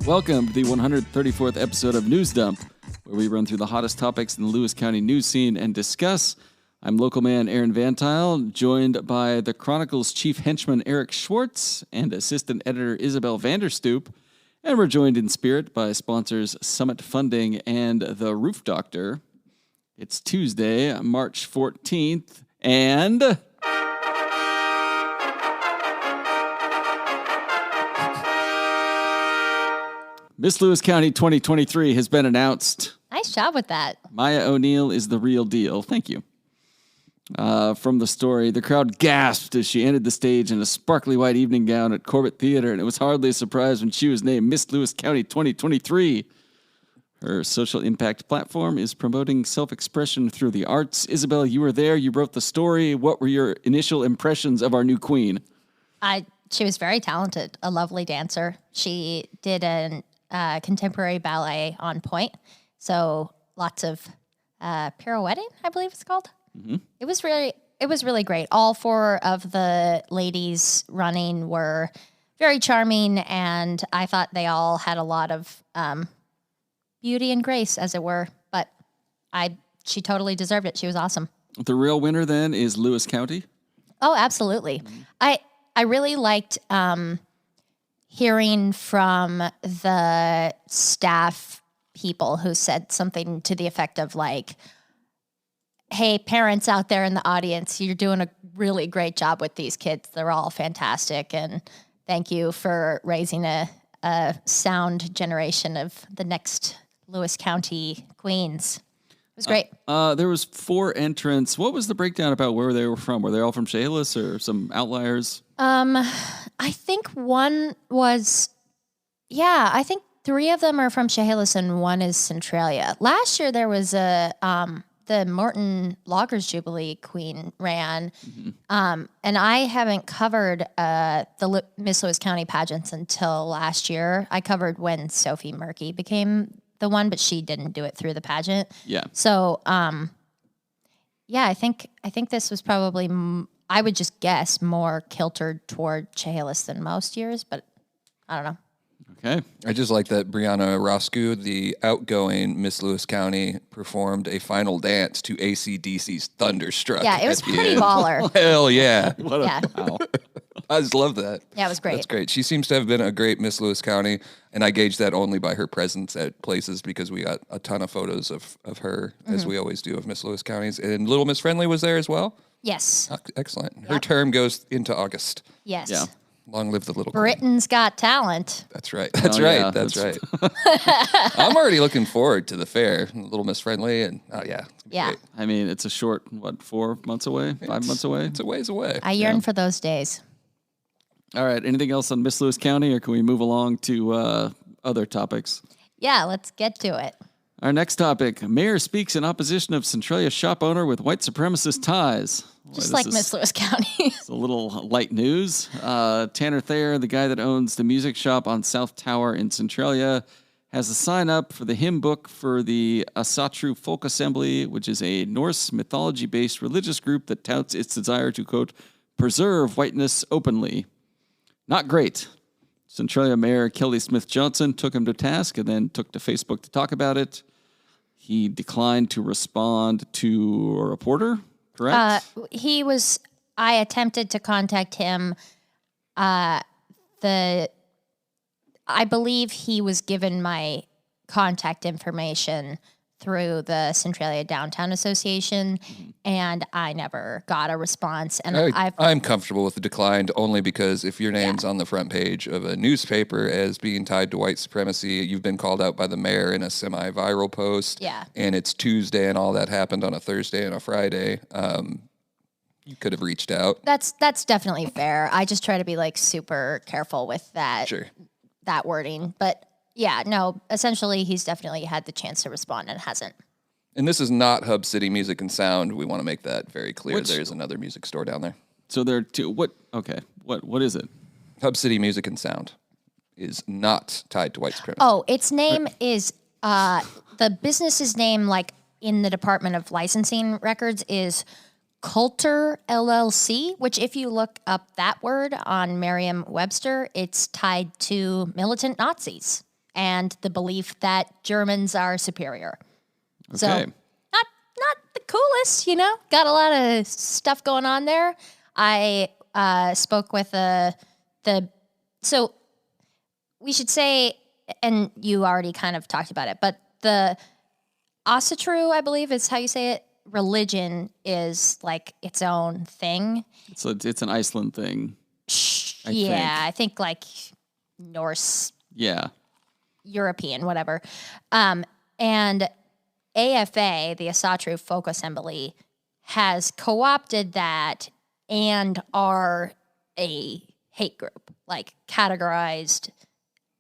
Welcome to the 134th episode of News Dump, where we run through the hottest topics in the Lewis County news scene and discuss. I'm local man Aaron Van Tile, joined by the Chronicle's chief henchman Eric Schwartz and assistant editor Isabel VanderStoep, and we're joined in spirit by sponsors Summit Funding and The Roof Doctor. It's Tuesday, March 14th, and... Miss Lewis County 2023 has been announced. Nice job with that. Maya O'Neill is the real deal. Thank you. From the story, the crowd gasped as she entered the stage in a sparkly white evening gown at Corbett Theater, and it was hardly a surprise when she was named Miss Lewis County 2023. Her social impact platform is promoting self-expression through the arts. Isabel, you were there. You wrote the story. What were your initial impressions of our new queen? She was very talented, a lovely dancer. She did an contemporary ballet on point, so lots of pirouetting, I believe it's called. Mm-hmm. It was really great. All four of the ladies running were very charming, and I thought they all had a lot of beauty and grace, as it were. But she totally deserved it. She was awesome. The real winner then is Lewis County. Oh, absolutely. Mm-hmm. I really liked hearing from the staff people who said something to the effect of like, hey, parents out there in the audience, you're doing a really great job with these kids. They're all fantastic. And thank you for raising a sound generation of the next Lewis County queens. It was great. There was 4 entrants. What was the breakdown about where they were from? Were they all from Chehalis or some outliers? I think one was, I think 3 of them are from Chehalis and 1 is Centralia. Last year there was the Morton Loggers Jubilee Queen ran, and I haven't covered the Miss Lewis County pageants until last year. I covered when Sophie Murky became the one, but she didn't do it through the pageant. Yeah. So, I think this was probably, I would just guess, more kiltered toward Chehalis than most years, but I don't know. Okay. I just like that Brianna Roscoe, the outgoing Miss Lewis County, performed a final dance to AC/DC's Thunderstruck. Yeah, it was pretty baller. Hell yeah. Wow. I just love that. Yeah, it was great. That's great. She seems to have been a great Miss Lewis County, and I gauge that only by her presence at places because we got a ton of photos of her, as we always do, of Miss Lewis Counties. And Little Miss Friendly was there as well? Yes. Excellent. Her term goes into August. Yes. Yeah. Long live the little queen. Britain's Got Talent. That's right. That's right. Yeah. That's right. I'm already looking forward to the fair, Little Miss Friendly, and Yeah. Great. I mean, it's a short, 4 months away? 5 months away? It's a ways away. I yearn for those days. All right. Anything else on Miss Lewis County, or can we move along to other topics? Yeah, let's get to it. Our next topic, mayor speaks in opposition of Centralia shop owner with white supremacist ties. Just like Miss Lewis County. It's a little light news. Tanner Thayer, the guy that owns the music shop on South Tower in Centralia, has a sign up for the hymn book for the Asatru Folk Assembly, which is a Norse mythology-based religious group that touts its desire to, quote, preserve whiteness openly. Not great. Centralia Mayor Kelly Smith Johnson took him to task and then took to Facebook to talk about it. He declined to respond to a reporter, correct? I attempted to contact him. I believe he was given my contact information through the Centralia Downtown Association, and I never got a response. And I'm comfortable with the declined only because if your name's on the front page of a newspaper as being tied to white supremacy, you've been called out by the mayor in a semi-viral post, and it's Tuesday and all that happened on a Thursday and a Friday, you could have reached out. That's definitely fair. I just try to be like super careful with that, that wording, but yeah, no, essentially he's definitely had the chance to respond and hasn't. And this is not Hub City Music and Sound. We want to make that very clear. There's another music store down there. So there are 2. What is it? Hub City Music and Sound is not tied to white supremacy. Oh, its name is, the business's name, like in the Department of Licensing Records, is Coulter LLC, which if you look up that word on Merriam-Webster, it's tied to militant Nazis and the belief that Germans are superior. Okay. So not the coolest, got a lot of stuff going on there. I spoke with so we should say, and you already kind of talked about it, but the Asatru, I believe is how you say it, religion is like its own thing. So it's an Iceland thing. I think like Norse. Yeah. European, whatever. And AFA, the Asatru Folk Assembly, has co-opted that and are a hate group, like categorized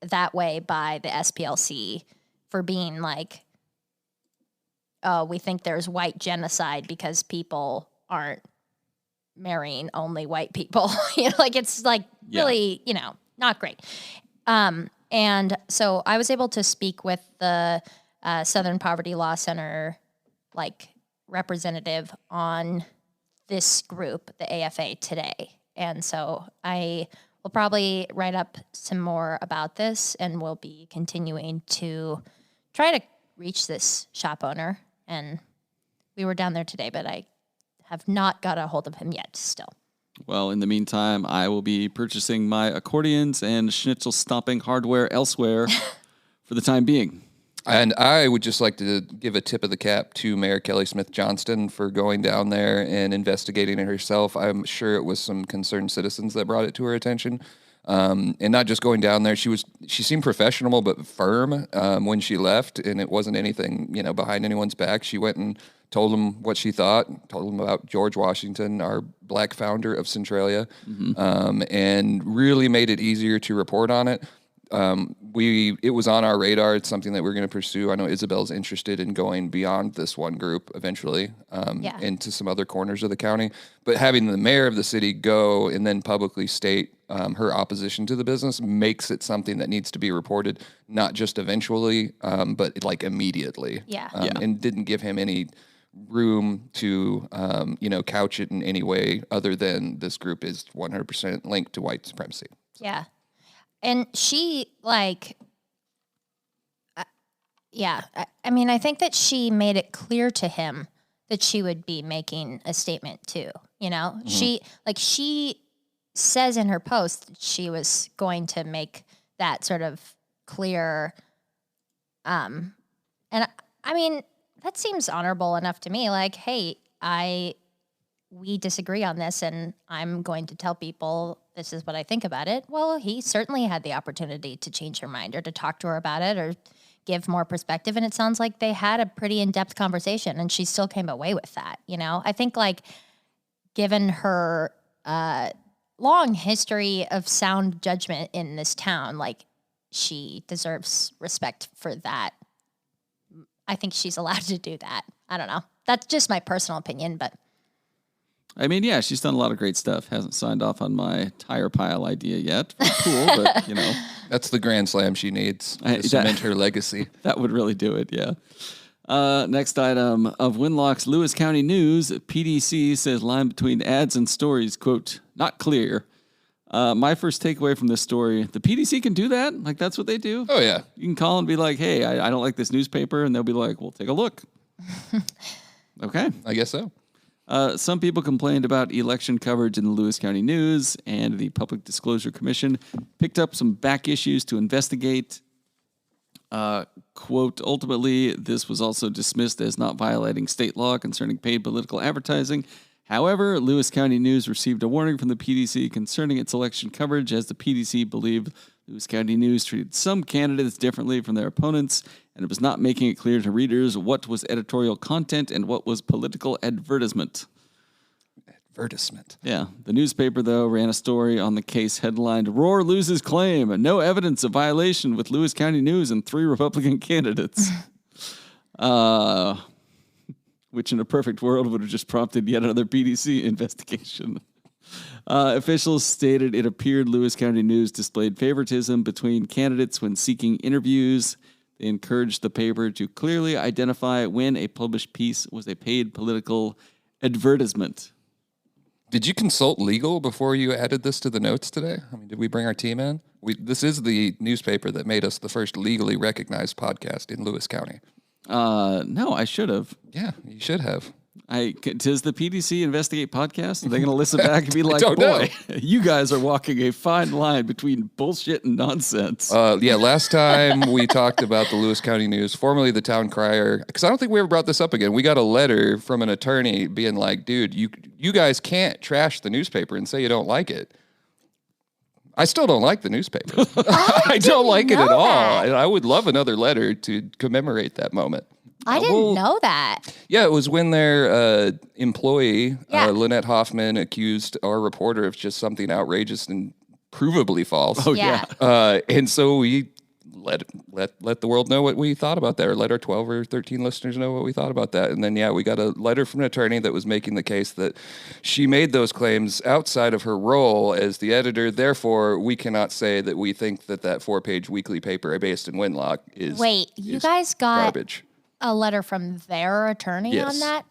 that way by the SPLC for being like, oh, we think there's white genocide because people aren't marrying only white people. Like it's like really, not great. And so I was able to speak with the Southern Poverty Law Center representative on this group, the AFA, today. And so I will probably write up some more about this, and we'll be continuing to try to reach this shop owner. And we were down there today, but I have not got a hold of him yet still. Well, in the meantime, I will be purchasing my accordions and schnitzel stomping hardware elsewhere for the time being. And I would just like to give a tip of the cap to Mayor Kelly Smith Johnston for going down there and investigating it herself. I'm sure it was some concerned citizens that brought it to her attention. And not just going down there. She seemed professional but firm when she left, and it wasn't anything, behind anyone's back. She went and told them what she thought, told them about George Washington, our black founder of Centralia, and really made it easier to report on it. It was on our radar. It's something that we're going to pursue. I know Isabel's interested in going beyond this one group eventually, into some other corners of the county. But having the mayor of the city go and then publicly state her opposition to the business makes it something that needs to be reported, not just eventually, but like immediately. And didn't give him any room to, couch it in any way other than this group is 100% linked to white supremacy. Yeah. And she, I think that she made it clear to him that she would be making a statement too, Mm-hmm. She says in her post that she was going to make that sort of clear, and I mean, that seems honorable enough to me. Like, hey, we disagree on this, and I'm going to tell people this is what I think about it. Well, he certainly had the opportunity to change her mind or to talk to her about it or give more perspective. And it sounds like they had a pretty in-depth conversation, and she still came away with that. I think given her long history of sound judgment in this town, she deserves respect for that. I think she's allowed to do that. I don't know. That's just my personal opinion, but I mean, yeah, she's done a lot of great stuff. Hasn't signed off on my tire pile idea yet. Cool, but, That's the grand slam she needs to cement her legacy. That would really do it, yeah. Next item of Winlock's Lewis County News, PDC says line between ads and stories, quote, not clear. My first takeaway from this story, the PDC can do that? That's what they do? Oh, yeah. You can call and be like, hey, I don't like this newspaper, and they'll be like, well, take a look. Okay. I guess so. Some people complained about election coverage in the Lewis County News, and the Public Disclosure Commission picked up some back issues to investigate. Quote, ultimately, this was also dismissed as not violating state law concerning paid political advertising. However, Lewis County News received a warning from the PDC concerning its election coverage, as the PDC believed Lewis County News treated some candidates differently from their opponents, and it was not making it clear to readers what was editorial content and what was political advertisement. Yeah. The newspaper, though, ran a story on the case headlined, Rohr loses claim, no evidence of violation with Lewis County News and 3 Republican candidates. Which in a perfect world would have just prompted yet another PDC investigation. Officials stated it appeared Lewis County News displayed favoritism between candidates when seeking interviews. They encouraged the paper to clearly identify when a published piece was a paid political advertisement. Did you consult legal before you added this to the notes today? I mean, did we bring our team in? This is the newspaper that made us the first legally recognized podcast in Lewis County. No, I should have. Yeah, you should have. Does the PDC Investigate podcast? Are they going to listen back and be like, boy, know. you guys are walking a fine line between bullshit and nonsense? Yeah, last time we talked about the Lewis County News, formerly the Town Crier, because I don't think we ever brought this up again. We got a letter from an attorney being like, dude, you guys can't trash the newspaper and say you don't like it. I still don't like the newspaper. I don't like it at all. And I would love another letter to commemorate that moment. I didn't know that. Yeah, it was when their employee, Lynette Hoffman, accused our reporter of just something outrageous and provably false. Oh, yeah. And so we let the world know what we thought about that, or let our 12 or 13 listeners know what we thought about that. And then, we got a letter from an attorney that was making the case that she made those claims outside of her role as the editor. Therefore, we cannot say that we think that 4-page weekly paper based in Winlock is Wait, you guys got garbage. A letter from their attorney Yes. on that?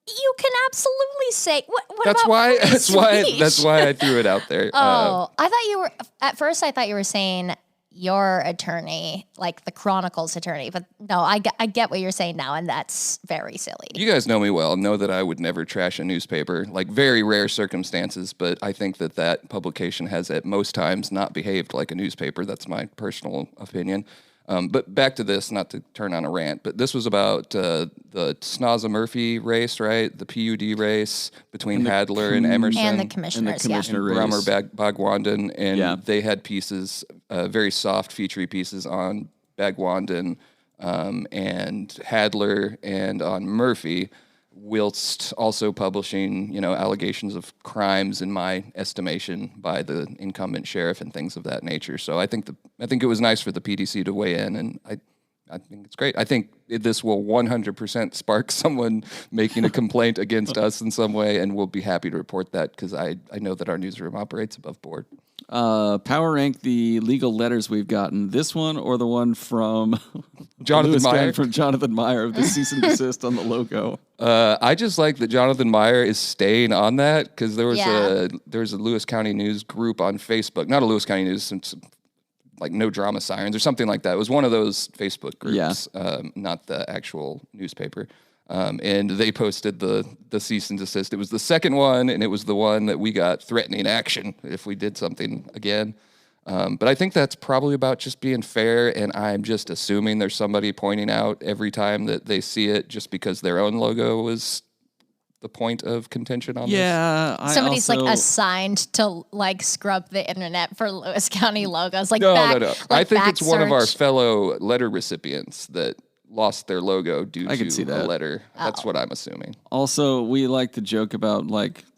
You can absolutely say what That's about why. free speech? That's why I threw it out there. I thought you were at first. I thought you were saying your attorney, like the Chronicle's attorney, but no, I get what you're saying now, and that's very silly. You guys know me well, know that I would never trash a newspaper, like very rare circumstances, but I think that publication has at most times not behaved like a newspaper. That's my personal opinion. But back to this, not to turn on a rant, but this was about the Snazza-Murphy race, right? The PUD race between Hadler and Emerson. And the commissioners, and race. Brummer Bagwandan, and they had pieces, very soft, featurey pieces on Bagwandan and Hadler and on Murphy, whilst also publishing, allegations of crimes, in my estimation, by the incumbent sheriff and things of that nature. So I think it was nice for the PDC to weigh in, and I think it's great. I think this will 100% spark someone making a complaint against us in some way, and we'll be happy to report that because I know that our newsroom operates above board. Power rank the legal letters we've gotten. This one or the one from Jonathan Meyer? From Jonathan Meyer of the cease and desist on the logo. I just like that Jonathan Meyer is staying on that because there was a Lewis County News group on Facebook. Not a Lewis County News, like No Drama Sirens or something like that. It was one of those Facebook groups, not the actual newspaper. And they posted the cease and desist. It was the second one, and it was the one that we got threatening action if we did something again. But I think that's probably about just being fair, and I'm just assuming there's somebody pointing out every time that they see it just because their own logo was the point of contention on this. Yeah. Somebody's assigned to scrub the internet for Lewis County logos. No. I think it's one of our fellow letter recipients that lost their logo due to a letter. That's what I'm assuming. Also, we like to joke about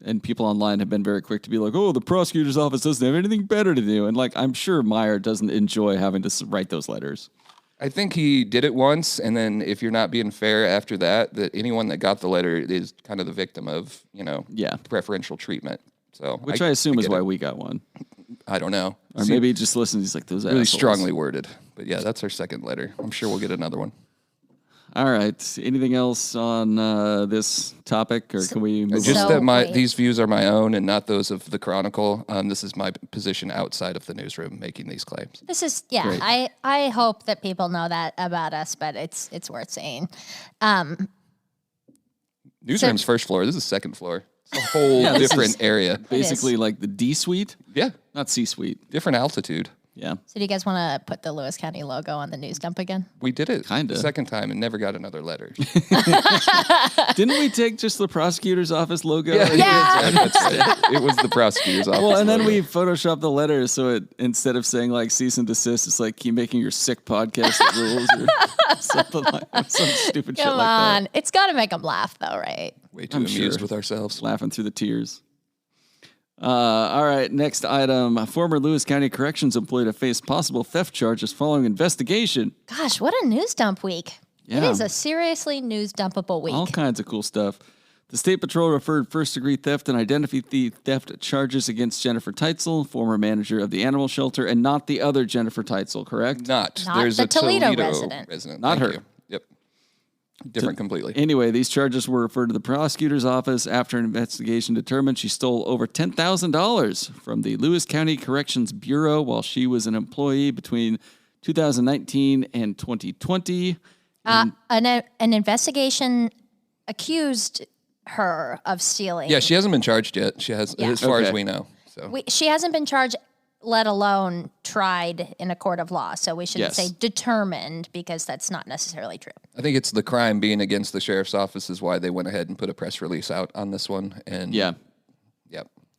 and people online have been very quick to be like, oh, the prosecutor's office doesn't have anything better to do. And I'm sure Meyer doesn't enjoy having to write those letters. I think he did it once, and then if you're not being fair after that anyone that got the letter is kind of the victim of, preferential treatment. So Which I assume is why we got one. I don't know. Or maybe he just listens, he's like, those really assholes. Strongly worded. But yeah, that's our second letter. I'm sure we'll get another one. All right. Anything else on this topic, or can we move just on? That these views are my own and not those of the Chronicle. This is my position outside of the newsroom making these claims. This is I hope that people know that about us, but it's worth saying. Newsroom's first floor. This is second floor. It's a whole different area. Basically like the D suite. Yeah, not C suite. Different altitude. Yeah. So do you guys want to put the Lewis County logo on the news dump again? We did it the second time and never got another letter. Didn't we take just the prosecutor's office logo? Yeah. That's right. It was the prosecutor's office. Well, and then logo. we photoshopped the letter, so it instead of saying cease and desist, it's keep making your sick podcast rules or something some stupid shit like that. Come on. It's got to make them laugh though, right? Way too amused with ourselves. Laughing through the tears. All right, next item. A former Lewis County Corrections employee to face possible theft charges following investigation. Gosh, what a news dump week. Yeah. It is a seriously news dumpable week. All kinds of cool stuff. The State Patrol referred first-degree theft and identity theft charges against Jennifer Teitzel, former manager of the animal shelter, and not the other Jennifer Teitzel, correct? Not. There's the a Toledo resident. resident. Not Thank her. You. Yep. Different completely. Anyway, these charges were referred to the prosecutor's office after an investigation determined she stole over $10,000 from the Lewis County Corrections Bureau while she was an employee between 2019 and 2020. An investigation accused her of stealing. Yeah, she hasn't been charged yet. She has, as far as we know. So she hasn't been charged, let alone tried in a court of law. So we shouldn't say determined, because that's not necessarily true. I think it's the crime being against the sheriff's office is why they went ahead and put a press release out on this one. And Yep.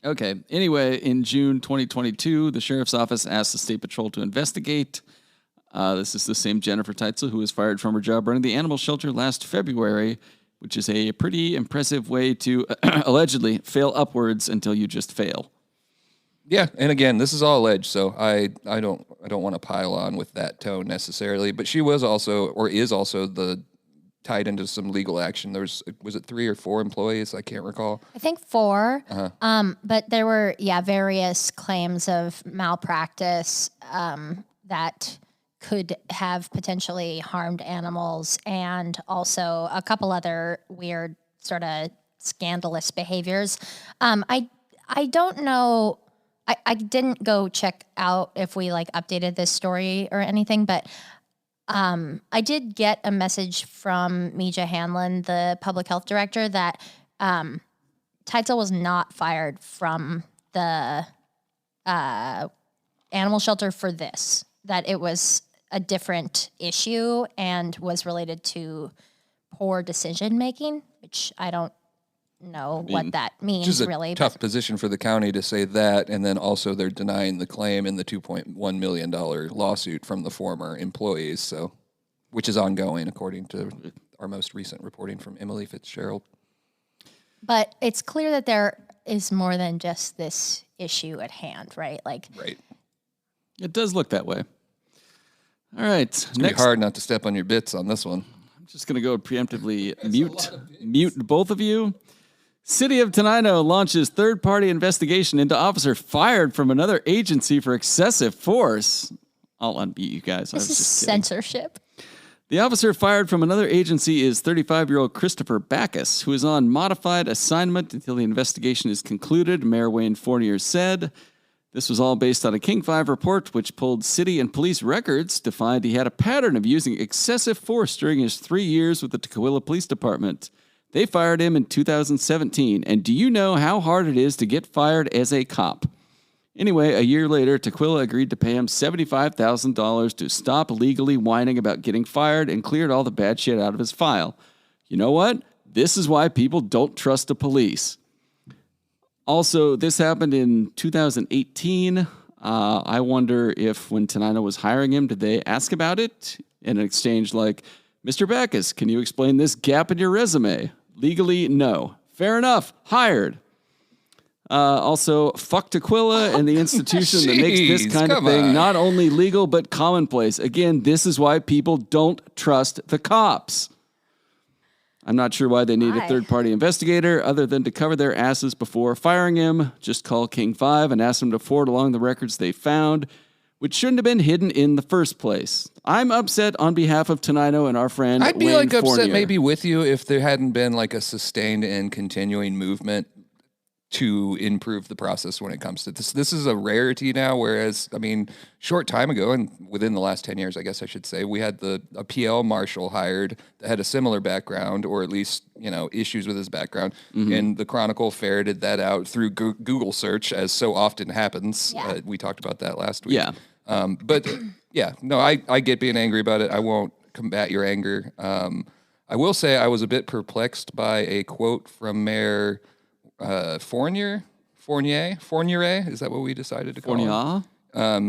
Okay. Anyway, in June 2022, the sheriff's office asked the State Patrol to investigate. This is the same Jennifer Teitzel who was fired from her job running the animal shelter last February, which is a pretty impressive way to allegedly fail upwards until you just fail. Yeah, and again, this is all alleged, so I don't want to pile on with that tone necessarily. But she was also, or is also, tied into some legal action. Was it 3 or 4 employees? I can't recall. I think 4. But there were various claims of malpractice that could have potentially harmed animals, and also a couple other weird sort of scandalous behaviors. I don't know. I didn't go check out if we updated this story or anything, but I did get a message from Mija Hanlon, the public health director, that Teitzel was not fired from the animal shelter for this, that it was a different issue and was related to poor decision making, which I don't know what that means, just a really. Tough position for the county to say that, and then also they're denying the claim in the $2.1 million lawsuit from the former employees, so which is ongoing according to our most recent reporting from Emily Fitzgerald. But it's clear that there is more than just this issue at hand, right? Right. It does look that way. All right. It's going to be hard not to step on your bits on this one. I'm just going to go preemptively mute both of you. City of Tenino launches third-party investigation into officer fired from another agency for excessive force. I'll unmute you guys. This is censorship. The officer fired from another agency is 35-year-old Christopher Backus, who is on modified assignment until the investigation is concluded, Mayor Wayne Fournier said. This was all based on a King 5 report, which pulled city and police records to find he had a pattern of using excessive force during his 3 years with the Tukwila Police Department. They fired him in 2017, and do you know how hard it is to get fired as a cop? Anyway, a year later, Tukwila agreed to pay him $75,000 to stop legally whining about getting fired and cleared all the bad shit out of his file. You know what? This is why people don't trust the police. Also, this happened in 2018. I wonder if when Tenino was hiring him, did they ask about it in an exchange like, Mr. Backus, can you explain this gap in your resume? Legally, no. Fair enough. Hired. Also, fuck Tukwila and the institution that makes this kind of thing not only legal, but commonplace. Again, this is why people don't trust the cops. I'm not sure why they need a third-party investigator other than to cover their asses before firing him. Just call King 5 and ask them to forward along the records they found, which shouldn't have been hidden in the first place. I'm upset on behalf of Tenino and our friend I'd be Wayne upset Fournier. maybe with you if there hadn't been a sustained and continuing movement to improve the process when it comes to this. This is a rarity now, whereas, short time ago, and within the last 10 years, I guess I should say, we had a PL marshal hired that had a similar background, or at least, issues with his background. Mm-hmm. And the Chronicle ferreted that out through Google search, as so often happens. Yeah. We talked about that last week. Yeah. But yeah, no, I get being angry about it. I won't combat your anger. I will say I was a bit perplexed by a quote from Mayor Fournier, is that what we decided to call him?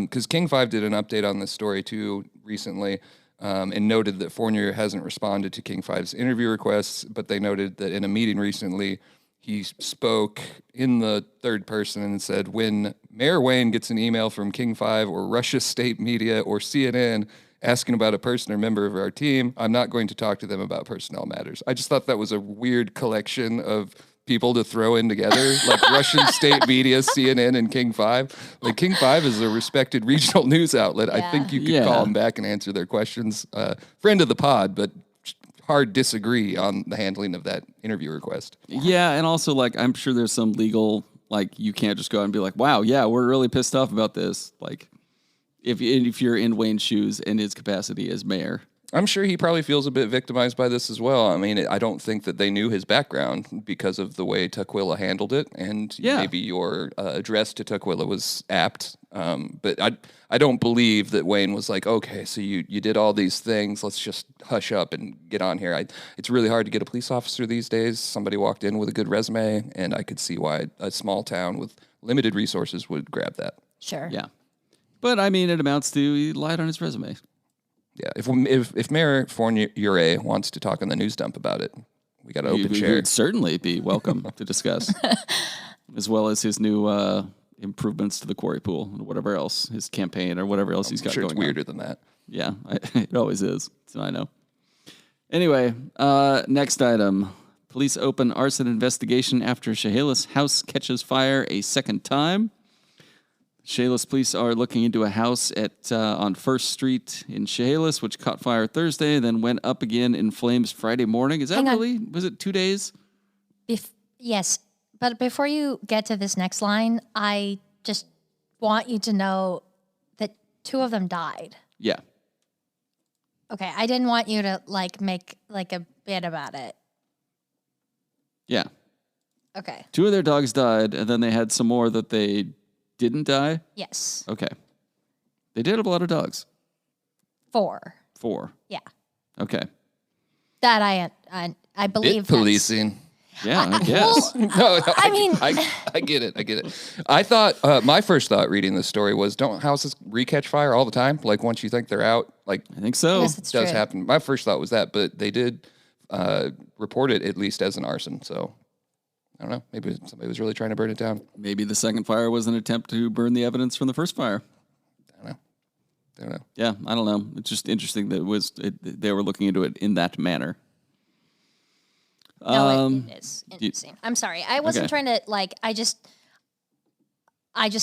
Because King 5 did an update on this story too recently, and noted that Fournier hasn't responded to King 5's interview requests, but they noted that in a meeting recently, he spoke in the third person and said, when Mayor Wayne gets an email from King 5 or Russia State Media or CNN asking about a person or member of our team, I'm not going to talk to them about personnel matters. I just thought that was a weird collection of people to throw in together, like Russian State Media, CNN, and King 5. King 5 is a respected regional news outlet. Yeah. I think you could call them back and answer their questions. Friend of the pod, but hard disagree on the handling of that interview request. Yeah, and also, like, I'm sure there's some legal, like, you can't just go out and be like, wow, yeah, we're really pissed off about this. Like, if you're in Wayne's shoes in his capacity as mayor. I'm sure he probably feels a bit victimized by this as well. I mean, I don't think that they knew his background because of the way Tukwila handled it, and maybe your address to Tukwila was apt. But I don't believe that Wayne was like, okay, so you did all these things. Let's just hush up and get on here. It's really hard to get a police officer these days. Somebody walked in with a good resume, and I could see why a small town with limited resources would grab that. Sure. Yeah. But, I mean, it amounts to he lied on his resume. Yeah, if Mayor Fournier wants to talk on the news dump about it, we got an open chair. He would certainly be welcome to discuss, as well as his new improvements to the quarry pool and whatever else, his campaign or whatever else he's got going on. It's weirder than that. Yeah, it always is. So I know. Anyway, next item. Police open arson investigation after Chehalis house catches fire a second time. Chehalis police are looking into a house on 1st Street in Chehalis, which caught fire Thursday, then went up again in flames Friday morning. Is that really? Was it 2 days? Yes. But before you get to this next line, I just want you to know that 2 of them died. Yeah. Okay. I didn't want you to make a bit about it. Yeah. Okay. 2 of their dogs died, and then they had some more that they didn't die? Yes. Okay. They did have a lot of dogs. 4. 4. Yeah. Okay. That I believe. Bit policing. Yeah, I guess. No, I mean, I get it. I thought my first thought reading this story was, don't houses recatch fire all the time? Like once you think they're out, like I think so. Yes, it does happen. My first thought was that, but they did report it at least as an arson. So I don't know. Maybe somebody was really trying to burn it down. Maybe the second fire was an attempt to burn the evidence from the first fire. I don't know. Yeah, I don't know. It's just interesting that they were looking into it in that manner. No, it is interesting. I'm sorry. I wasn't trying to I just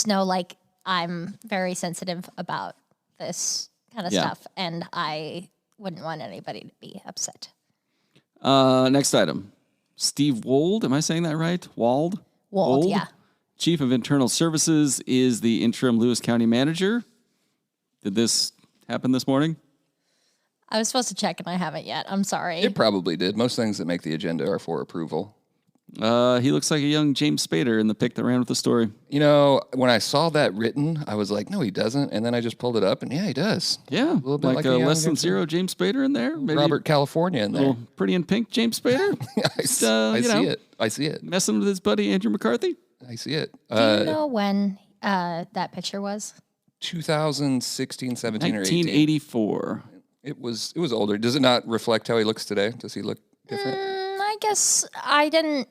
know I'm very sensitive about this kind of stuff, and I wouldn't want anybody to be upset. Next item. Steve Wold, am I saying that right? Wold, yeah. Chief of Internal Services is the interim Lewis County manager. Did this happen this morning? I was supposed to check and I haven't yet. I'm sorry. It probably did. Most things that make the agenda are for approval. He looks like a young James Spader in the pic that ran with the story. You know, when I saw that written, I was like, no, he doesn't. And then I just pulled it up, and yeah, he does. Yeah, a little bit like a less than zero James Spader in there. Maybe Robert California in there. Pretty in pink James Spader. I see it. Messing with his buddy Andrew McCarthy. I see it. Do you know when that picture was? 2016, 17, or 18. 1984. It was older. Does it not reflect how he looks today? Does he look different? I guess I didn't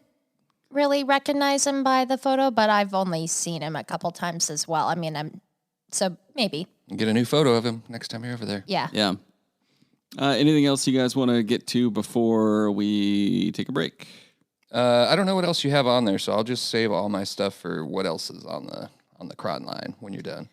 really recognize him by the photo, but I've only seen him a couple times as well. I mean, so maybe. Get a new photo of him next time you're over there. Yeah. Yeah. Anything else you guys want to get to before we take a break? I don't know what else you have on there, so I'll just save all my stuff for what else is on the Cron line when you're done.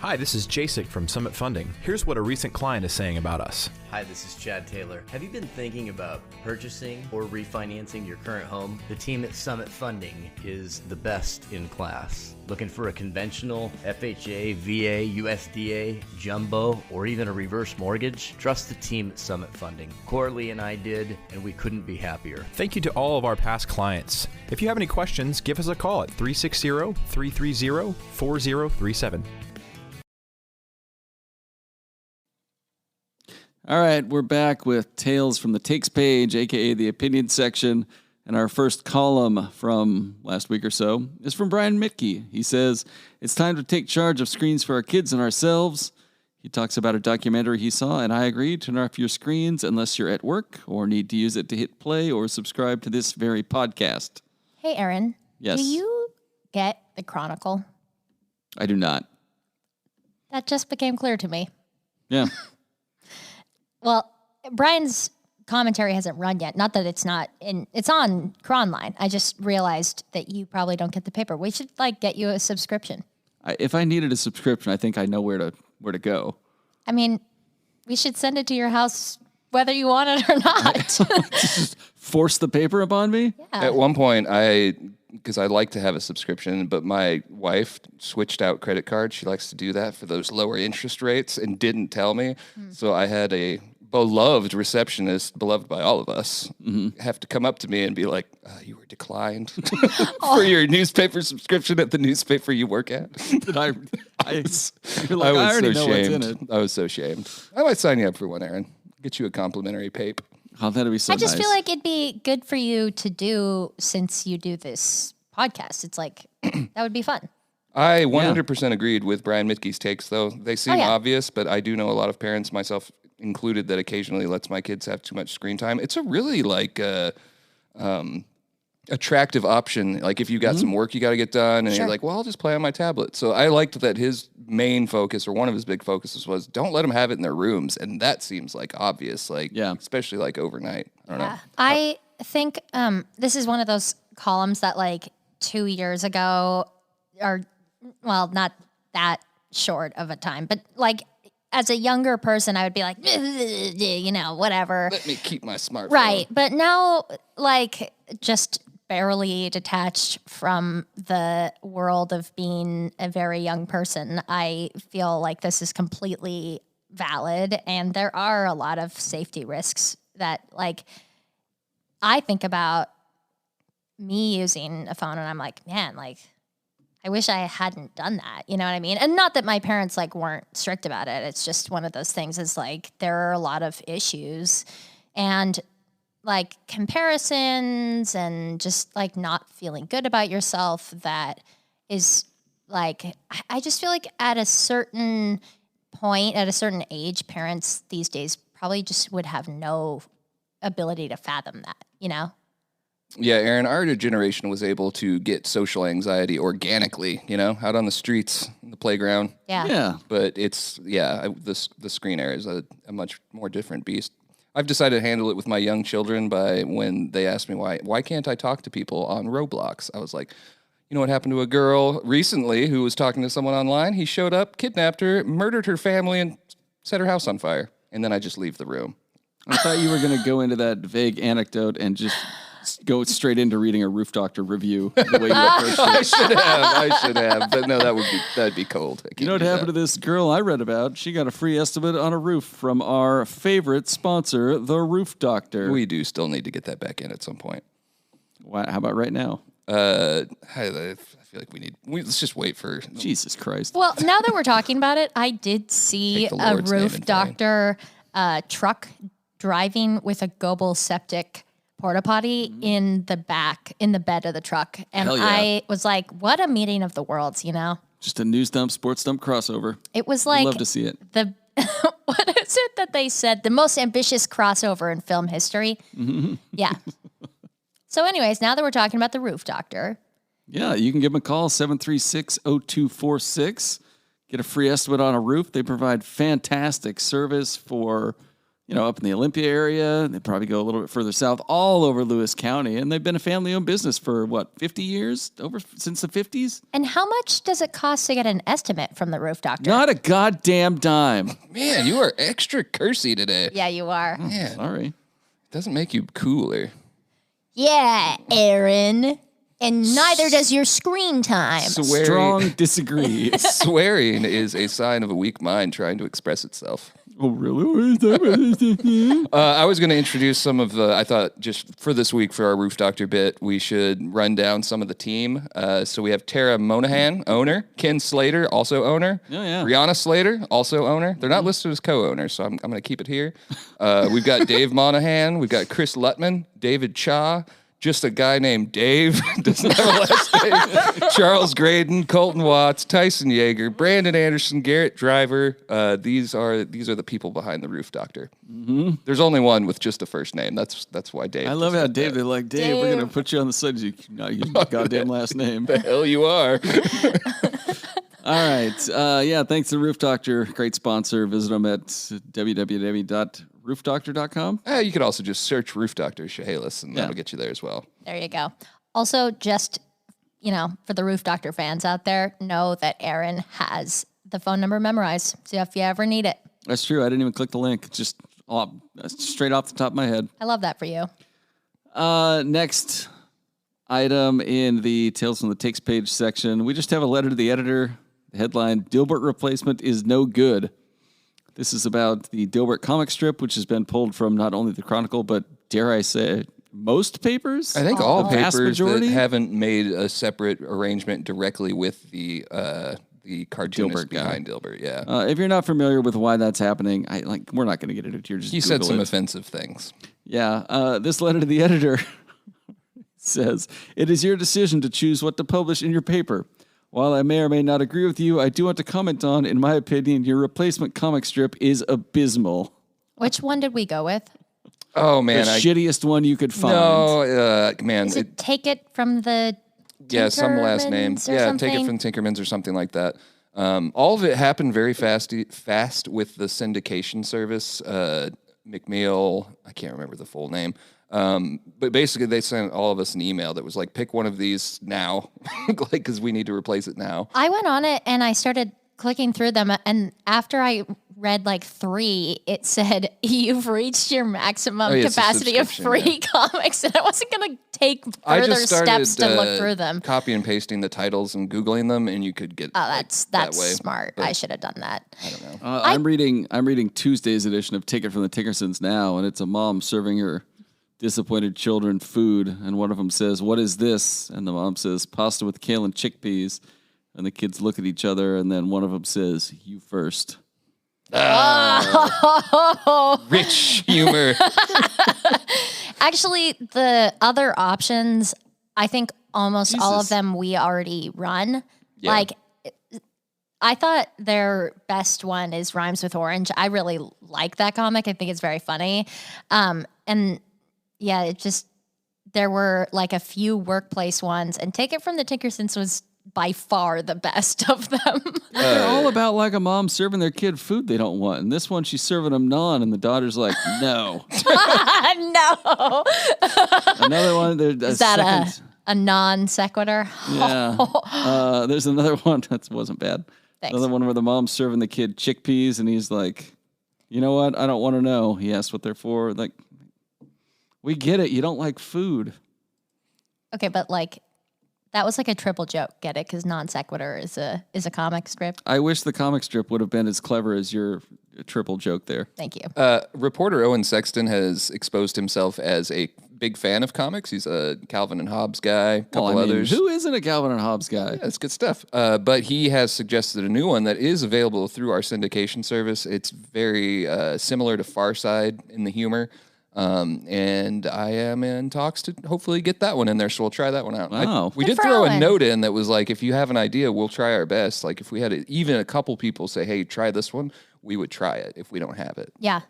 Hi, this is Jasek from Summit Funding. Here's what a recent client is saying about us. Hi, this is Chad Taylor. Have you been thinking about purchasing or refinancing your current home? The team at Summit Funding is the best in class. Looking for a conventional FHA, VA, USDA, jumbo, or even a reverse mortgage? Trust the team at Summit Funding. Coralie and I did, and we couldn't be happier. Thank you to all of our past clients. If you have any questions, give us a call at 360-330-4037. All right, we're back with Tales from the Takes page, a.k.a. the opinion section. And our first column from last week or so is from Brian Mitke. He says, it's time to take charge of screens for our kids and ourselves. He talks about a documentary he saw, and I agree. Turn off your screens unless you're at work or need to use it to hit play or subscribe to this very podcast. Hey, Aaron. Yes. Do you get the Chronicle? I do not. That just became clear to me. Yeah. Well, Brian's commentary hasn't run yet. Not that it's not it's on Cronline. I just realized that you probably don't get the paper. We should get you a subscription. If I needed a subscription, I think I know where to go. I mean, we should send it to your house whether you want it or not. Just force the paper upon me? Yeah. At one point, because I like to have a subscription, but my wife switched out credit cards. She likes to do that for those lower interest rates and didn't tell me. So I had a beloved receptionist, beloved by all of us, have to come up to me and be like, you were declined for your newspaper subscription at the newspaper you work at. I was already so know what's shamed. in it. I was so shamed. I might sign you up for one, Aaron. Get you a complimentary pape. Oh, that'd be so I just nice. feel like it'd be good for you to do since you do this podcast. It's like, that would be fun. I 100% agreed with Brian Mitke's takes, though. They seem obvious, but I do know a lot of parents, myself included, that occasionally lets my kids have too much screen time. It's a really attractive option. Like if you got some work you got to get done and you're like, well, I'll just play on my tablet. So I liked that his main focus, or one of his big focuses, was don't let them have it in their rooms. And that seems like obvious, like especially like overnight. I don't know. I think this is one of those columns that like 2 years ago, or well, not that short of a time, but like as a younger person, I would be like, you know, whatever. Let me keep my smartphone. Right. But now, like, just barely detached from the world of being a very young person, I feel like this is completely valid. And there are a lot of safety risks that, like, I think about me using a phone and I'm like, man, like, I wish I hadn't done that. You know what I mean? And not that my parents like weren't strict about it. It's just one of those things is like, there are a lot of issues and like comparisons and just like not feeling good about yourself. That is like, I just feel like at a certain point, at a certain age, parents these days probably just would have no ability to fathom that, you know? Yeah, Aaron, our generation was able to get social anxiety organically, you know, out on the streets, in the playground. Yeah. But it's, the screen era is a much more different beast. I've decided to handle it with my young children by when they ask me why can't I talk to people on Roblox? I was like, you know what happened to a girl recently who was talking to someone online? He showed up, kidnapped her, murdered her family, and set her house on fire. And then I just leave the room. I thought you were going to go into that vague anecdote and just go straight into reading a Roof Doctor review the way you approached it. I should have. But no, that'd be cold. You know what happened to this girl I read about? She got a free estimate on a roof from our favorite sponsor, the Roof Doctor. We do still need to get that back in at some point. How about right now? I feel like let's just wait for... Jesus Christ. Well, now that we're talking about it, I did see a Roof Doctor truck driving with a Goebel septic porta potty in the bed of the truck. And I was like, what a meeting of the worlds, you know? Just a news dump, sports dump crossover. It was like... I'd love to see it. What is it that they said? The most ambitious crossover in film history? Yeah. So anyways, now that we're talking about the Roof Doctor... Yeah, you can give them a call, 736-0246. Get a free estimate on a roof. They provide fantastic service for... up in the Olympia area. They probably go a little bit further south, all over Lewis County. And they've been a family-owned business for, 50 years? Since the 50s? And how much does it cost to get an estimate from the Roof Doctor? Not a goddamn dime. Man, you are extra cursy today. Yeah, you are. Man, sorry. Doesn't make you cooler. Yeah, Aaron. And neither does your screen time. Strong disagree. Swearing is a sign of a weak mind trying to express itself. Oh, really? I was going to introduce some of I thought just for this week for our Roof Doctor bit, we should run down some of the team. So we have Tara Monahan, owner. Ken Slater, also owner. Oh, yeah. Brianna Slater, also owner. They're not listed as co-owners, so I'm going to keep it here. We've got Dave Monahan. We've got Chris Lutman, David Cha. Just a guy named Dave, doesn't have a last name. Charles Graydon, Colton Watts, Tyson Yeager, Brandon Anderson, Garrett Driver. These are the people behind the Roof Doctor. Mm-hmm. There's only one with just a first name. That's why Dave. I love how Dave. They're like, Dave, we're gonna put you on the side. You not use my goddamn last name. The hell you are. All right. Thanks to Roof Doctor. Great sponsor. Visit them at www.roofdoctor.com. You could also just search Roof Doctor Chehalis, and that'll get you there as well. There you go. Also, just, for the Roof Doctor fans out there, know that Aaron has the phone number memorized. So if you ever need it. That's true. I didn't even click the link. Just straight off the top of my head. I love that for you. Next item in the Tales from the Takes page section, we just have a letter to the editor. The headline, Dilbert replacement is no good. This is about the Dilbert comic strip, which has been pulled from not only the Chronicle, but dare I say, most papers? I think all vast papers majority? that haven't made a separate arrangement directly with the cartoonist Dilbert guy. behind Dilbert. Yeah, If you're not familiar with why that's happening, we're not going to get into it here. Just he said Google some it. offensive things. Yeah, this letter to the editor says, it is your decision to choose what to publish in your paper. While I may or may not agree with you, I do want to comment on, in my opinion, your replacement comic strip is abysmal. Which one did we go with? Oh, man. The shittiest one you could find. No, man. Is it Take It from the Yeah, some last name. Tinkermans or Yeah, something? Take It from Tinkermans or something like that. All of it happened very fast with the syndication service. McMeal, I can't remember the full name. But basically, they sent all of us an email that was like, pick one of these now, because we need to replace it now. I went on it and I started clicking through them. And after I read like 3, it said, you've reached your maximum capacity of free comics. And I wasn't going to take further steps to look through them. Copy and pasting the titles and Googling them, and you could get that's that way. smart. I should have done that. I don't know. I'm reading Tuesday's edition of Take It from the Tinkersons now, and it's a mom serving her disappointed children food, and one of them says, "What is this?" And the mom says, "Pasta with kale and chickpeas." And the kids look at each other, and then one of them says, "You first." Rich humor. Actually, the other options, I think almost all of them we already run. Yeah. Like, I thought their best one is Rhymes with Orange. I really like that comic. I think it's very funny. And yeah, there were like a few workplace ones, and Take It from the Tinkersons was by far the best of them. They're all about like a mom serving their kid food they don't want. And this one, she's serving them none, and the daughter's like, no. No. Another one, Is that a non sequitur? Yeah. There's another one that wasn't bad. Thanks. Another one where the mom's serving the kid chickpeas, and he's like, you know what? I don't want to know. He asked what they're for. Like, we get it. You don't like food. Okay, but like, that was like a triple joke. Get it? Because non sequitur is a comic strip. I wish the comic strip would have been as clever as your triple joke there. Thank you. Reporter Owen Sexton has exposed himself as a big fan of comics. He's a Calvin and Hobbes guy, a couple others. Who isn't a Calvin and Hobbes guy? Yeah, it's good stuff. But he has suggested a new one that is available through our syndication service. It's very similar to Far Side in the humor. And I am in talks to hopefully get that one in there, so we'll try that one out. Wow. We Good did for throw a Owen. note in that was like, if you have an idea, we'll try our best. Like if we had even a couple people say, hey, try this one, we would try it if we don't have it. Yeah.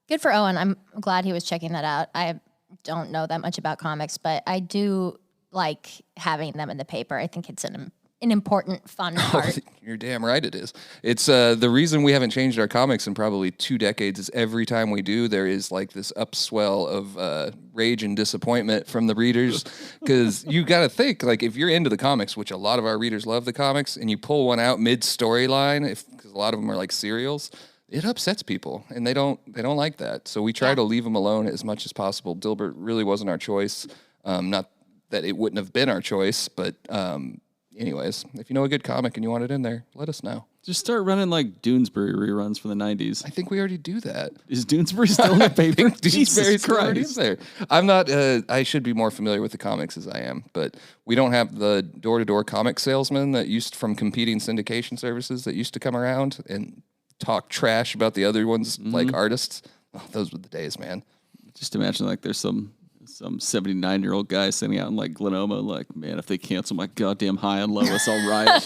Good for Owen. I'm glad he was checking that out. I don't know that much about comics, but I do like having them in the paper. I think it's an important, fun part. You're damn right it is. It's the reason we haven't changed our comics in probably 2 decades is every time we do, there is like this upswell of rage and disappointment from the readers. Because you got to think, like if you're into the comics, which a lot of our readers love the comics, and you pull one out mid-storyline, because a lot of them are like serials, it upsets people, and they don't like that. So we try to leave them alone as much as possible. Dilbert really wasn't our choice. Not that it wouldn't have been our choice, but anyways, if you know a good comic and you want it in there, let us know. Just start running like Doonesbury reruns from the 90s. I think we already do that. Is Doonesbury still in the paper? Jesus Christ. There. I'm not, I should be more familiar with the comics as I am, but we don't have the door-to-door comic salesman that used from competing syndication services that used to come around and talk trash about the other ones, like artists. Oh, those were the days, man. Just imagine like there's some 79-year-old guy sitting out in like Glenoma, like, man, if they cancel my goddamn high and Lois, I'll riot.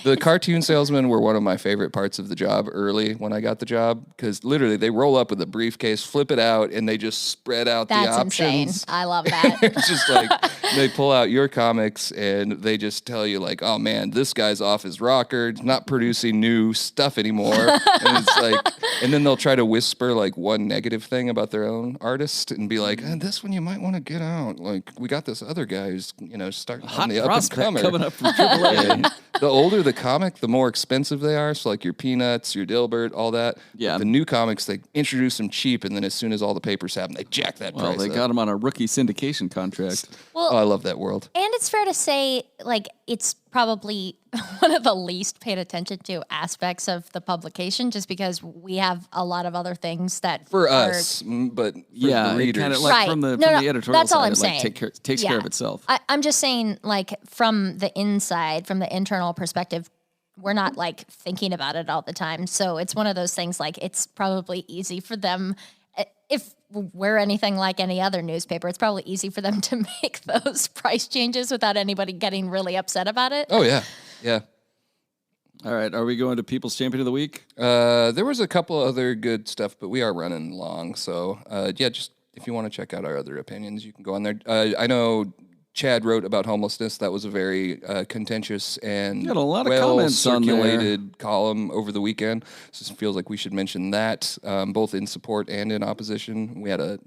The cartoon salesmen were one of my favorite parts of the job early when I got the job, because literally they roll up with a briefcase, flip it out, and they just spread out the options. That's insane. I love that. It's just like they pull out your comics and they just tell you like, oh man, this guy's off his rocker, not producing new stuff anymore. And it's like, and then they'll try to whisper like one negative thing about their own artist and be like, And this one you might want to get out. Like, we got this other guy who's, starting on the prospect up and comer. coming up from AAA. And the older the comic, the more expensive they are. So, like your Peanuts, your Dilbert, all that. Yeah. But the new comics, they introduce them cheap, and then as soon as all the papers happen, they jack that price They up. got him on a rookie syndication contract. Well, I love that world. And it's fair to say, like, it's probably one of the least paid attention to aspects of the publication, just because we have a lot of other things that For are, us, but for Yeah, the it readers. kind of like Right. from the No, no, editorial that's all side, I'm it like saying. takes care of itself. I'm just saying, like, from the inside, from the internal perspective, we're not like thinking about it all the time. So it's one of those things, like, it's probably easy for them. If we're anything like any other newspaper, it's probably easy for them to make those price changes without anybody getting really upset about it. Oh, yeah. Yeah. All right, are we going to People's Champion of the Week? There was a couple other good stuff, but we are running long. So, just if you want to check out our other opinions, you can go on there. I know Chad wrote about homelessness. That was a very contentious and got a lot of comments on there. circulated column over the weekend. So it feels like we should mention that, both in support and in opposition. We had a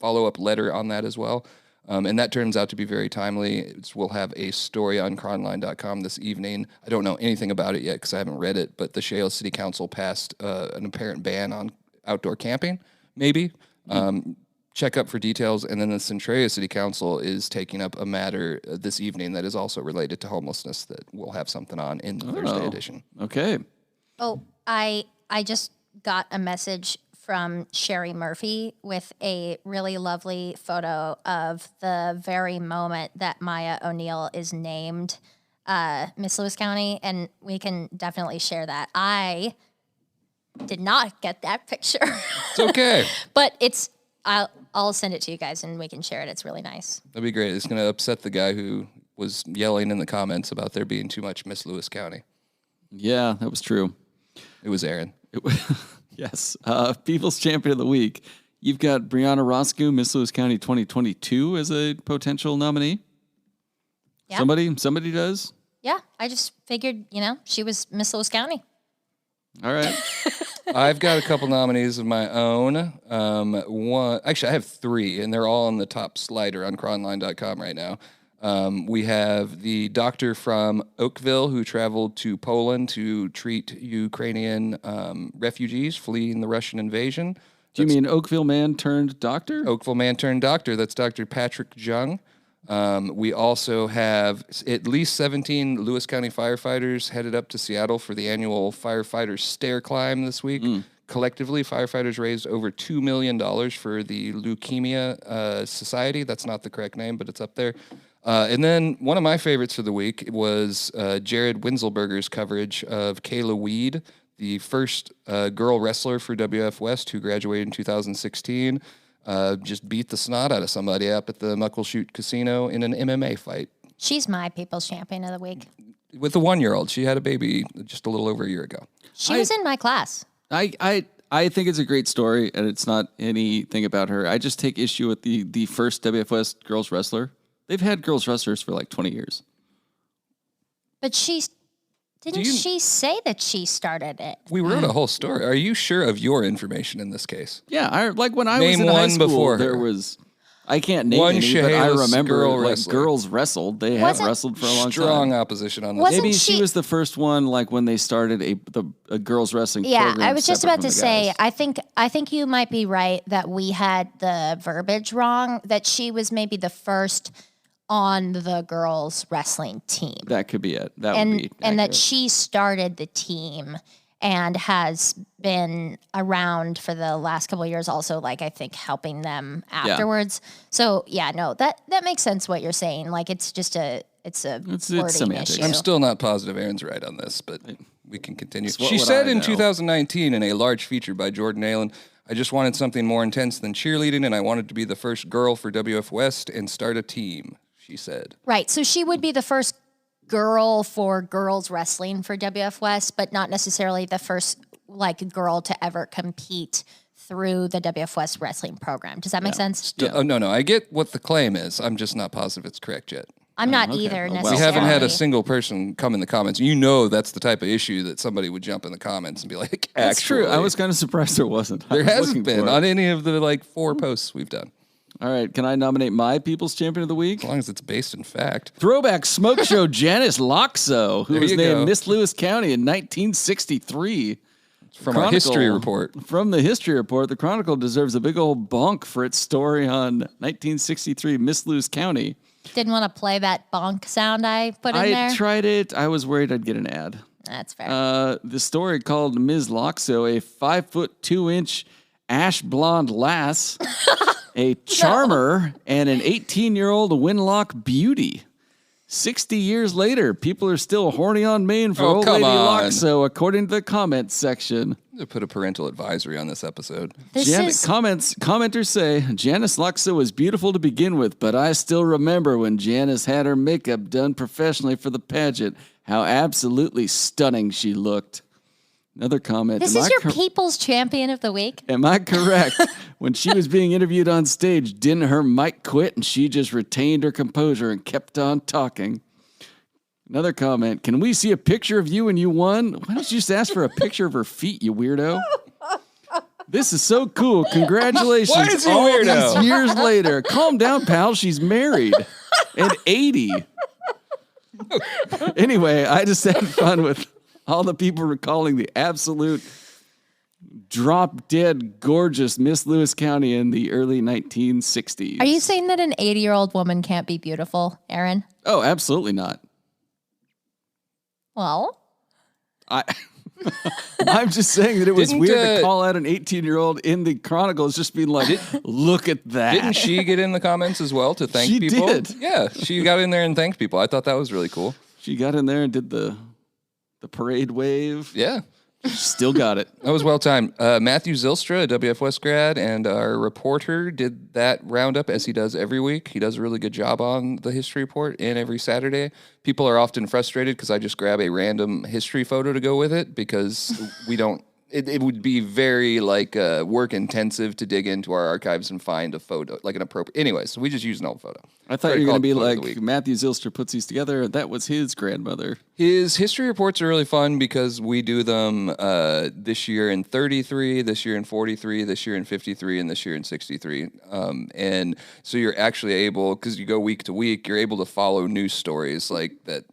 follow-up letter on that as well. And that turns out to be very timely. We'll have a story on cronline.com this evening. I don't know anything about it yet because I haven't read it, but the Shale City Council passed an apparent ban on outdoor camping, maybe. Check up for details. And then the Centralia City Council is taking up a matter this evening that is also related to homelessness that we'll have something on in the Thursday edition. Okay. Oh, I just got a message from Sherry Murphy with a really lovely photo of the very moment that Maya O'Neill is named Miss Lewis County, and we can definitely share that. I did not get that picture. It's okay. But I'll send it to you guys and we can share it. It's really nice. That'd be great. It's going to upset the guy who was yelling in the comments about there being too much Miss Lewis County. Yeah, that was true. It was Aaron. Yes. People's Champion of the Week. You've got Brianna Roscoe, Miss Lewis County 2022 as a potential nominee. Yeah. Somebody does? Yeah, I just figured, she was Miss Lewis County. All right. I've got a couple nominees of my own. Actually, I have three, and they're all on the top slider on cronline.com right now. We have the doctor from Oakville who traveled to Poland to treat Ukrainian refugees fleeing the Russian invasion. Do you mean Oakville man turned doctor? Oakville man turned doctor. That's Dr. Patrick Jung. We also have at least 17 Lewis County firefighters headed up to Seattle for the annual firefighter stair climb this week. Collectively, firefighters raised over $2 million for the Leukemia Society. That's not the correct name, but it's up there. And then one of my favorites for the week was Jared Winselberger's coverage of Kayla Weed, the first girl wrestler for WF West who graduated in 2016. Just beat the snot out of somebody up at the Muckleshoot Casino in an MMA fight. She's my People's Champion of the Week. With a 1-year-old. She had a baby just a little over a year ago. She was in my class. I think it's a great story, and it's not anything about her. I just take issue with the first WF West girls wrestler. They've had girls wrestlers for like 20 years. But she say that she started it? We wrote a whole story. Are you sure of your information in this case? Yeah, when I Name was in high one school, before her. there was. I can't name One any, but I Chehalis remember girl like wrestler. girls wrestled. They have wrestled for a long Strong time. opposition on this. Wasn't Maybe she she- was the first one, like when they started a girls wrestling. Yeah, program I was just separate about from to the say, guys. I think you might be right that we had the verbiage wrong, that she was maybe the first on the girls wrestling team. That could be it. That would be and that accurate. she started the team and has been around for the last couple of years also, like, I think helping them afterwards. So yeah, no, that makes sense what you're saying. Like, it's just it's wording semantics. issue. I'm still not positive Aaron's right on this, but we can continue. What She would said I in know? 2019 in a large feature by Jordan Allen, I just wanted something more intense than cheerleading, and I wanted to be the first girl for WF West and start a team, she said. Right. So she would be the first girl for girls wrestling for WF West, but not necessarily the first girl to ever compete through the WF West wrestling program. Does that make sense? Oh, no, I get what the claim is. I'm just not positive it's correct yet. I'm not okay. either Well, necessarily. We haven't had a single person come in the comments. You know that's the type of issue that somebody would jump in the comments and be like, That's true. I actually, was kind of surprised there wasn't. I there was hasn't looking been for it. on any of the 4 posts we've done. All right, can I nominate my People's Champion of the Week? As long as it's based in fact. Throwback smoke show Janice Loxo, who was named Miss Lewis County in 1963. From our history report. From the history report, the Chronicle deserves a big old bonk for its story on 1963 Miss Lewis County. Didn't want to play that bonk sound I put in there? I tried it. I was worried I'd get an ad. That's fair. The story called Ms. Loxo, a 5'2" ash blonde lass, a charmer, and an 18-year-old Winlock beauty. 60 years later, people are still horny on Maine for old lady Loxo, according to the comments section. They put a parental advisory on this episode. Commenters say, Janice Loxo was beautiful to begin with, but I still remember when Janice had her makeup done professionally for the pageant, how absolutely stunning she looked. Another comment. This is your People's Champion of the Week? Am I correct? When she was being interviewed on stage, didn't her mic quit and she just retained her composure and kept on talking? Another comment. Can we see a picture of you when you won? Why don't you just ask for a picture of her feet, you weirdo? This is so cool. Congratulations. Why is he all weirdo? these years later. Calm down, pal. She's married and 80. Anyway, I just had fun with all the people recalling the absolute drop-dead gorgeous Miss Lewis County in the early 1960s. Are you saying that an 80-year-old woman can't be beautiful, Aaron? Oh, absolutely not. Well, I'm just saying that it was weird to call out an 18-year-old in the Chronicles just being like, look at that. Didn't she get in the comments as well to thank people? She did. Yeah, she got in there and thanked people. I thought that was really cool. She got in there and did the parade wave. Yeah. Still got it. That was well timed. Matthew Zylstra, a WF West grad, and our reporter did that roundup as he does every week. He does a really good job on the history report and every Saturday. People are often frustrated because I just grab a random history photo to go with it because we don't. It would be very work intensive to dig into our archives and find a photo, like an appropriate. Anyway, so we just use an old photo. I thought you were going to be like Matthew Zylstra puts these together. That was his grandmother. His history reports are really fun because we do them this year in 33, this year in 43, this year in 53, and this year in 63. And so you're actually able, because you go week to week, you're able to follow news stories like that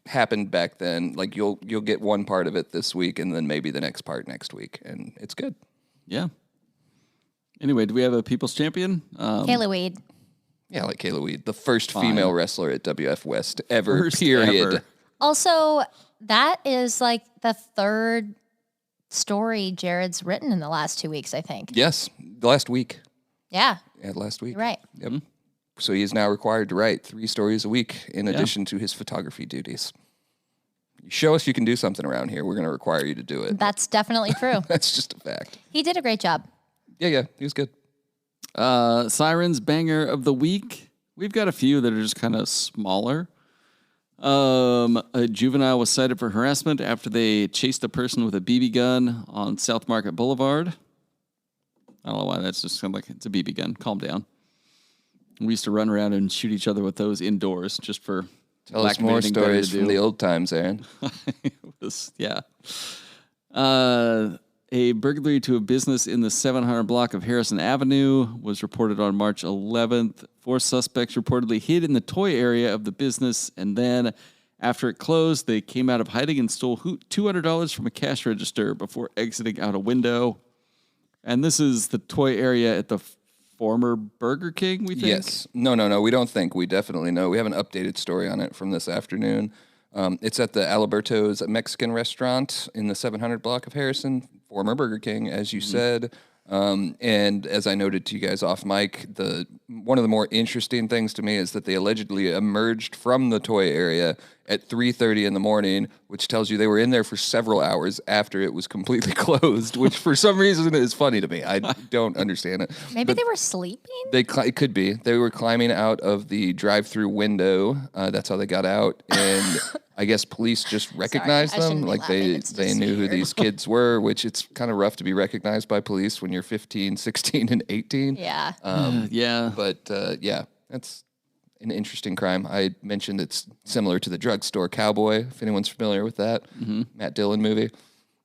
happened back then. Like you'll get one part of it this week and then maybe the next part next week, and it's good. Yeah. Anyway, do we have a People's Champion? Kayla Weed. Yeah, like Kayla Weed, the first female wrestler at WF West ever, period. Ever. Also, that is like the third story Jared's written in the last 2 weeks, I think. Yes, the last week. Yeah. Yeah, last week. You're right. Yep. Mm-hmm. So he is now required to write 3 stories a week in addition to his photography duties. You show us you can do something around here, we're going to require you to do it. That's definitely true. That's just a fact. He did a great job. Yeah, he was good. Sirens Banger of the Week. We've got a few that are just kind of smaller. A juvenile was cited for harassment after they chased a person with a BB gun on South Market Boulevard. I don't know why that's just kind of like, it's a BB gun. Calm down. We used to run around and shoot each other with those indoors just for... Tell us more stories from the old times, Aaron. Yeah. A burglary to a business in the 700 block of Harrison Avenue was reported on March 11th. 4 suspects reportedly hid in the toy area of the business, and then after it closed, they came out of hiding and stole $200 from a cash register before exiting out a window. And this is the toy area at the former Burger King, we think? Yes. No. We don't think. We definitely know. We have an updated story on it from this afternoon. It's at the Alberto's Mexican restaurant in the 700 block of Harrison, former Burger King, as you said. And as I noted to you guys off mic, one of the more interesting things to me is that they allegedly emerged from the toy area at 3:30 in the morning, which tells you they were in there for several hours after it was completely closed, which for some reason is funny to me. I don't understand it. Maybe they were sleeping? It could be. They were climbing out of the drive-through window. That's how they got out. And I guess police just recognized them. Like they knew who these kids were, which it's kind of rough to be recognized by police when you're 15, 16, and 18. Yeah. Yeah. But that's an interesting crime. I mentioned it's similar to the Drugstore Cowboy, if anyone's familiar with that. Matt Dillon movie.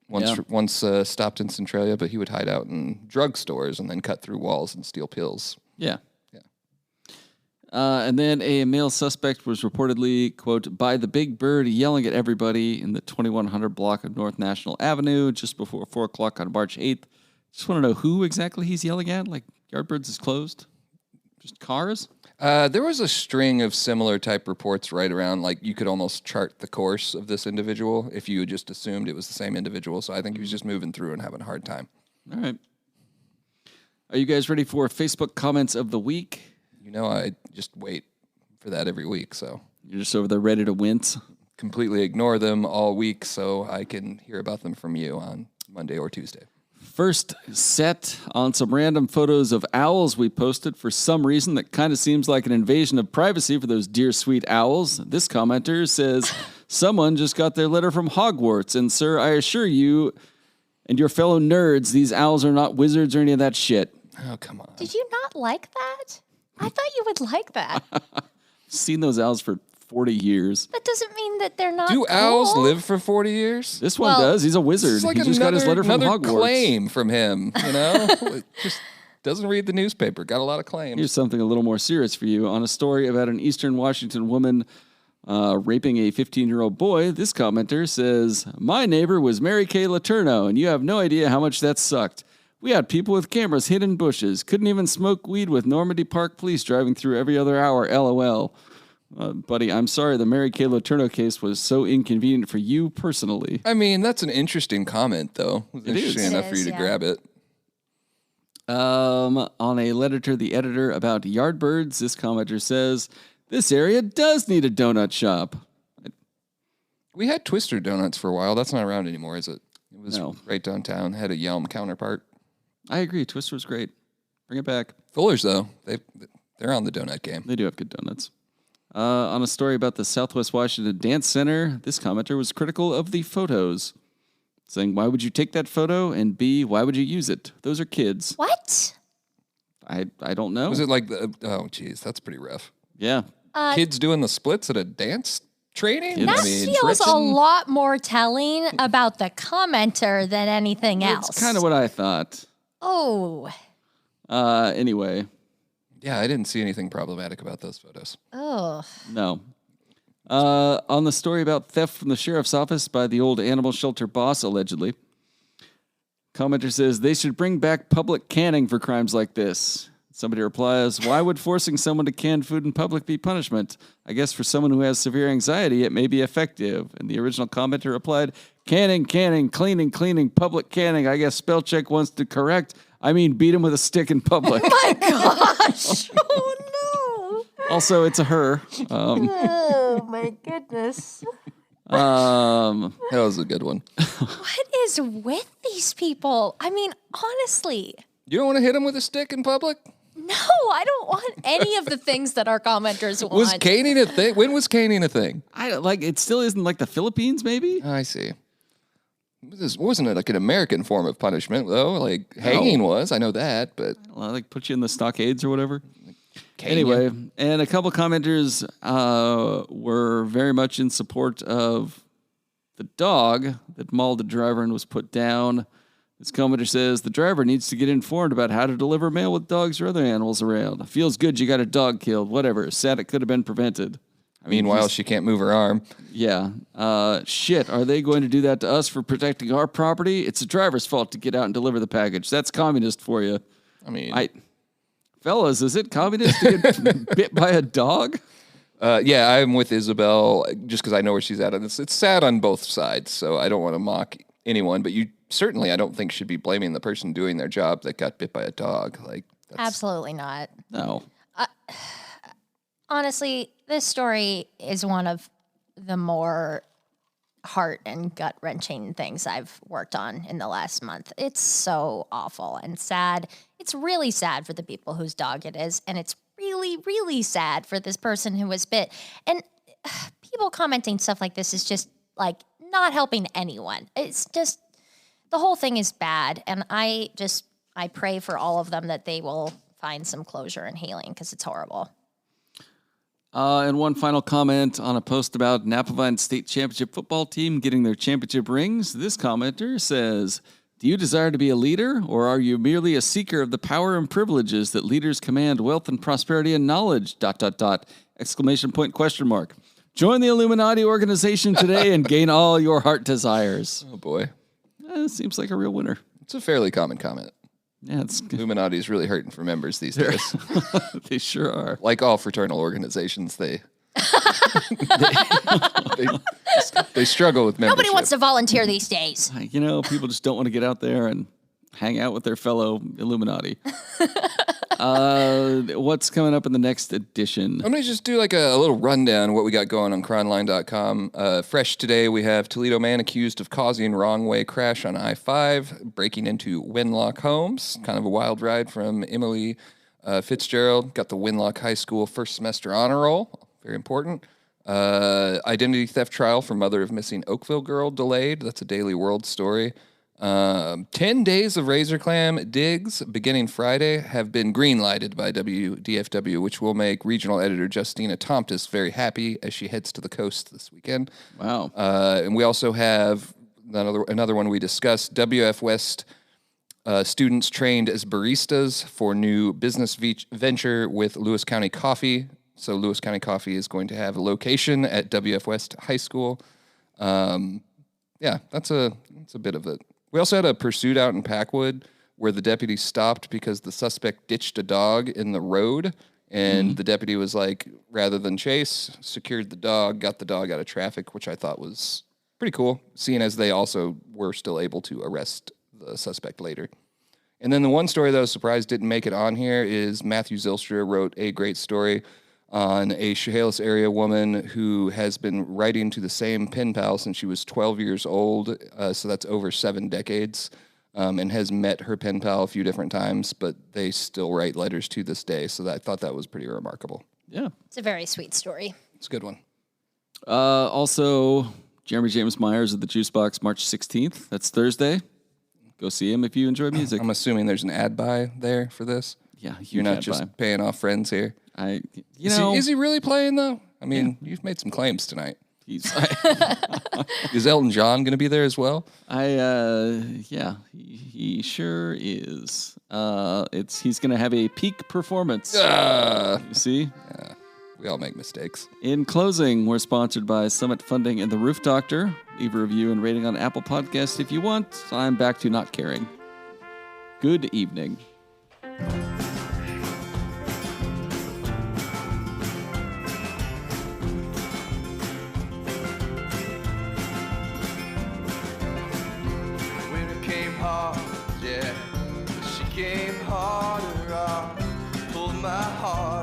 Once stopped in Centralia, but he would hide out in drugstores and then cut through walls and steal pills. Yeah. And then a male suspect was reportedly, quote, by the big bird yelling at everybody in the 2100 block of North National Avenue just before 4 o'clock on March 8th. Just want to know who exactly he's yelling at. Like, Yardbirds is closed? Just cars? There was a string of similar type reports right around, like you could almost chart the course of this individual if you just assumed it was the same individual. So I think he was just moving through and having a hard time. All right. Are you guys ready for Facebook comments of the week? You know, I just wait for that every week, so. You're just over there ready to wince? Completely ignore them all week so I can hear about them from you on Monday or Tuesday. First set on some random photos of owls we posted for some reason that kind of seems like an invasion of privacy for those dear sweet owls. This commenter says, someone just got their letter from Hogwarts, and sir, I assure you and your fellow nerds, these owls are not wizards or any of that shit. Oh, come on. Did you not like that? I thought you would like that. Seen those owls for 40 years. That doesn't mean that they're not Do cool. owls live for 40 years? This one does. He's a wizard. Like he just got his letter from another Hogwarts. claim from him, you know? Just doesn't read the newspaper. Got a lot of claims. Here's something a little more serious for you. On a story about an Eastern Washington woman raping a 15-year-old boy, this commenter says, my neighbor was Mary Kay Letourneau, and you have no idea how much that sucked. We had people with cameras hid in bushes. Couldn't even smoke weed with Normandy Park police driving through every other hour, LOL. Buddy, I'm sorry the Mary Kay Letourneau case was so inconvenient for you personally. I mean, that's an interesting comment, though. It was interesting enough for you to grab it. On a letter to the editor about Yardbirds, this commenter says, this area does need a donut shop. We had Twister Donuts for a while. That's not around anymore, is it? It was right downtown. Had a Yelm counterpart. I agree. Twister was great. Bring it back. Fuller's, though, they're on the donut game. They do have good donuts. On a story about the Southwest Washington Dance Center, this commenter was critical of the photos, saying, why would you take that photo? And B, why would you use it? Those are kids. What? I don't know. Was it like oh, geez, that's pretty rough. Yeah. Kids doing the splits at a dance training? That feels a lot more telling about the commenter than anything else. That's kind of what I thought. Oh. Anyway. Yeah, I didn't see anything problematic about those photos. Oh. No. On the story about theft from the sheriff's office by the old animal shelter boss, allegedly, commenter says they should bring back public canning for crimes like this. Somebody replies, why would forcing someone to can food in public be punishment? I guess for someone who has severe anxiety, it may be effective. And the original commenter replied, canning, cleaning, public canning. I guess spell check wants to correct. I mean, beat him with a stick in public. Oh my gosh. Oh no. Also, it's a her. Oh my goodness. That was a good one. What is with these people? I mean, honestly. You don't want to hit him with a stick in public? No, I don't want any of the things that our commenters want. Was caning a thing? When was caning a thing? It still isn't like the Philippines, maybe? I see. Wasn't it like an American form of punishment, though? Like hanging was, I know that, but... Like put you in the stockades or whatever. Anyway, and a couple commenters were very much in support of the dog that mauled the driver and was put down. This commenter says, the driver needs to get informed about how to deliver mail with dogs or other animals around. Feels good you got a dog killed, whatever. Sad it could have been prevented. Meanwhile, she can't move her arm. Yeah. Shit, are they going to do that to us for protecting our property? It's the driver's fault to get out and deliver the package. That's communist for you. Fellas, is it communist to get bit by a dog? Yeah, I'm with Isabel just because I know where she's at. It's sad on both sides, so I don't want to mock anyone, but you certainly, I don't think, should be blaming the person doing their job that got bit by a dog. Absolutely not. No. Honestly, this story is one of the more heart and gut-wrenching things I've worked on in the last month. It's so awful and sad. It's really sad for the people whose dog it is, and it's really, really sad for this person who was bit. And people commenting stuff like this is just, not helping anyone. It's just, the whole thing is bad, and I pray for all of them that they will find some closure and healing, because it's horrible. And one final comment on a post about Napavine State Championship football team getting their championship rings. This commenter says, Do you desire to be a leader, or are you merely a seeker of the power and privileges that leaders command, wealth and prosperity and knowledge, ... exclamation point, question mark. Join the Illuminati organization today and gain all your heart desires. Oh, boy. Seems like a real winner. It's a fairly common comment. Yeah, it's Illuminati's really hurting for members these days. They sure are. Like all fraternal organizations, they struggle with membership. Nobody wants to volunteer these days. People just don't want to get out there and hang out with their fellow Illuminati. What's coming up in the next edition? I'm going to just do like a little rundown of what we got going on chronline.com. Fresh today, we have Toledo man accused of causing wrong-way crash on I-5, breaking into Winlock homes. Kind of a wild ride from Emily Fitzgerald. Got the Winlock High School first semester honor roll. Very important. Identity theft trial for mother of missing Oakville girl delayed. That's a Daily World story. 10 days of razor clam digs beginning Friday have been green-lighted by WDFW, which will make regional editor Justina Tomtis very happy as she heads to the coast this weekend. Wow. And we also have another one we discussed, WF West students trained as baristas for new business venture with Lewis County Coffee. So Lewis County Coffee is going to have a location at WF West High School. That's a bit of it. We also had a pursuit out in Packwood where the deputy stopped because the suspect ditched a dog in the road, and the deputy was like, rather than chase, secured the dog, got the dog out of traffic, which I thought was pretty cool, seeing as they also were still able to arrest the suspect later. And then the one story that I was surprised didn't make it on here is Matthew Zylstra wrote a great story on a Chehalis area woman who has been writing to the same pen pal since she was 12 years old, so that's over 7 decades, and has met her pen pal a few different times, but they still write letters to this day, so I thought that was pretty remarkable. Yeah. It's a very sweet story. It's a good one. Also, Jeremy James Myers at the Juice Box, March 16th. That's Thursday. Go see him if you enjoy music. I'm assuming there's an ad buy there for this? Yeah, you're not just paying off friends here. Is he really playing though? I mean, you've made some claims tonight. Is Elton John going to be there as well? He sure is. He's going to have a peak performance. You see? Yeah, we all make mistakes. In closing, we're sponsored by Summit Funding and The Roof Doctor. Leave a review and rating on Apple Podcasts if you want. I'm back to not caring. Good evening. She came harder, pulled my heart